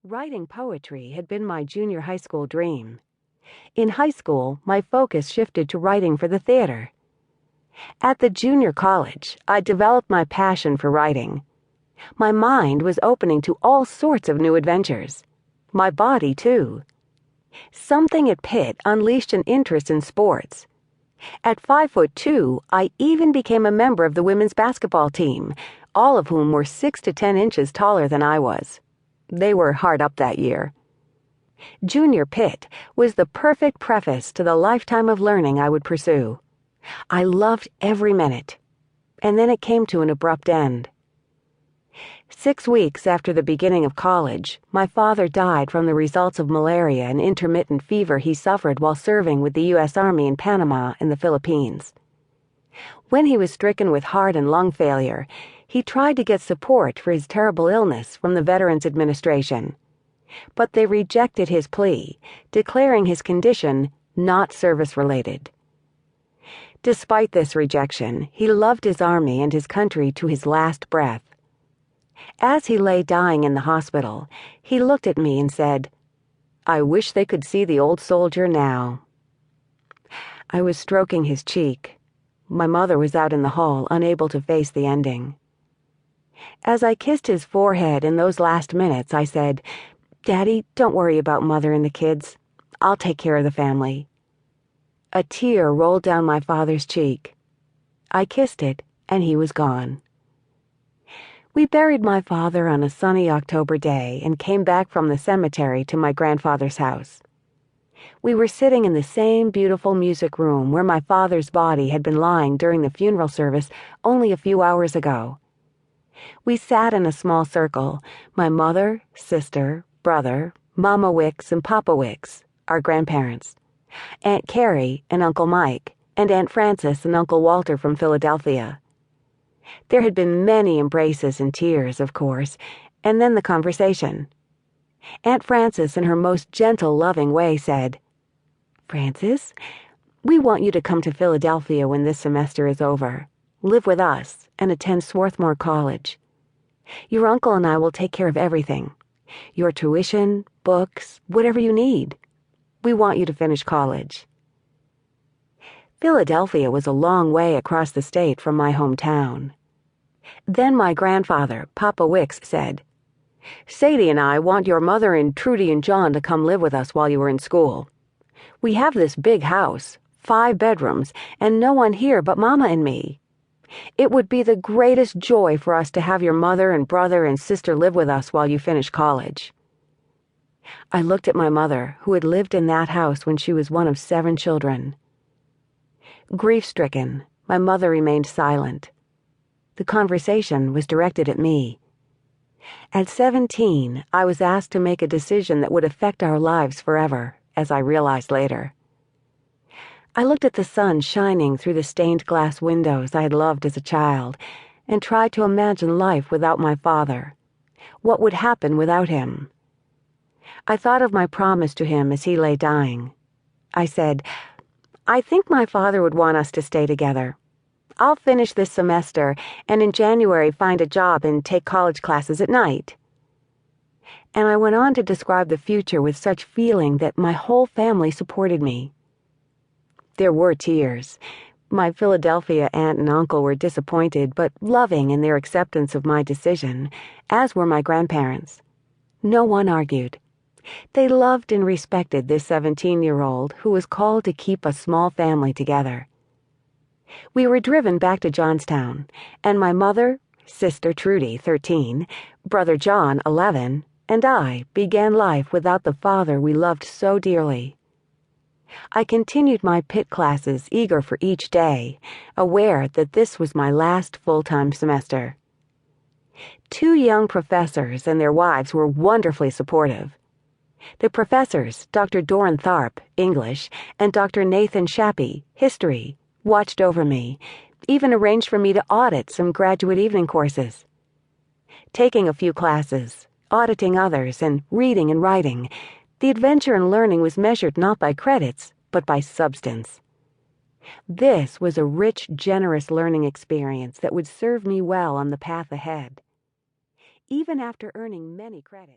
Writing poetry had been my junior high school dream. In high school, my focus shifted to writing for the theater. At the junior college, I developed my passion for writing. My mind was opening to all sorts of new adventures. My body, too. Something at Pitt unleashed an interest in sports. At 5'2", I even became a member of the women's basketball team, all of whom were 6 to 10 inches taller than I was. They were hard up that year. Junior Pitt was the perfect preface to the lifetime of learning I would pursue. I loved every minute. And then it came to an abrupt end. 6 weeks after the beginning of college, my father died from the results of malaria and intermittent fever he suffered while serving with the U.S. Army in Panama and the Philippines. When he was stricken with heart and lung failure, he tried to get support for his terrible illness from the Veterans Administration. But they rejected his plea, declaring his condition not service-related. Despite this rejection, he loved his army and his country to his last breath. As he lay dying in the hospital, he looked at me and said, "I wish they could see the old soldier now." I was stroking his cheek. My mother was out in the hall, unable to face the ending. As I kissed his forehead in those last minutes, I said, "Daddy, don't worry about Mother and the kids. I'll take care of the family." A tear rolled down my father's cheek. I kissed it, and he was gone. We buried my father on a sunny October day and came back from the cemetery to my grandfather's house. We were sitting in the same beautiful music room where my father's body had been lying during the funeral service only a few hours ago. We sat in a small circle, my mother, sister, brother, Mama Wicks and Papa Wicks, our grandparents, Aunt Carrie and Uncle Mike, and Aunt Frances and Uncle Walter from Philadelphia. There had been many embraces and tears, of course, and then the conversation. Aunt Frances, in her most gentle, loving way, said, "Frances, we want you to come to Philadelphia when this semester is over, live with us, and attend Swarthmore College. Your uncle and I will take care of everything. Your tuition, books, whatever you need. We want you to finish college." Philadelphia was a long way across the state from my hometown. Then my grandfather, Papa Wicks, said, "Sadie and I want your mother and Trudy and John to come live with us while you are in school. We have this big house, 5 bedrooms, and no one here but Mama and me. It would be the greatest joy for us to have your mother and brother and sister live with us while you finish college." I looked at my mother, who had lived in that house when she was one of 7 children. Grief-stricken, my mother remained silent. The conversation was directed at me. At 17, I was asked to make a decision that would affect our lives forever, as I realized later. I looked at the sun shining through the stained glass windows I had loved as a child, and tried to imagine life without my father. What would happen without him? I thought of my promise to him as he lay dying. I said, "I think my father would want us to stay together. I'll finish this semester and in January find a job and take college classes at night." And I went on to describe the future with such feeling that my whole family supported me. There were tears. My Philadelphia aunt and uncle were disappointed but loving in their acceptance of my decision, as were my grandparents. No one argued. They loved and respected this 17-year-old who was called to keep a small family together. We were driven back to Johnstown, and my mother, sister Trudy, 13, brother John, 11, and I began life without the father we loved so dearly. I continued my Pitt classes, eager for each day, aware that this was my last full-time semester. 2 young professors and their wives were wonderfully supportive. The professors, Dr. Doran Tharp, English, and Dr. Nathan Shappy, History, watched over me, even arranged for me to audit some graduate evening courses. Taking a few classes, auditing others, and reading and writing, the adventure in learning was measured not by credits, but by substance. This was a rich, generous learning experience that would serve me well on the path ahead. Even after earning many credits.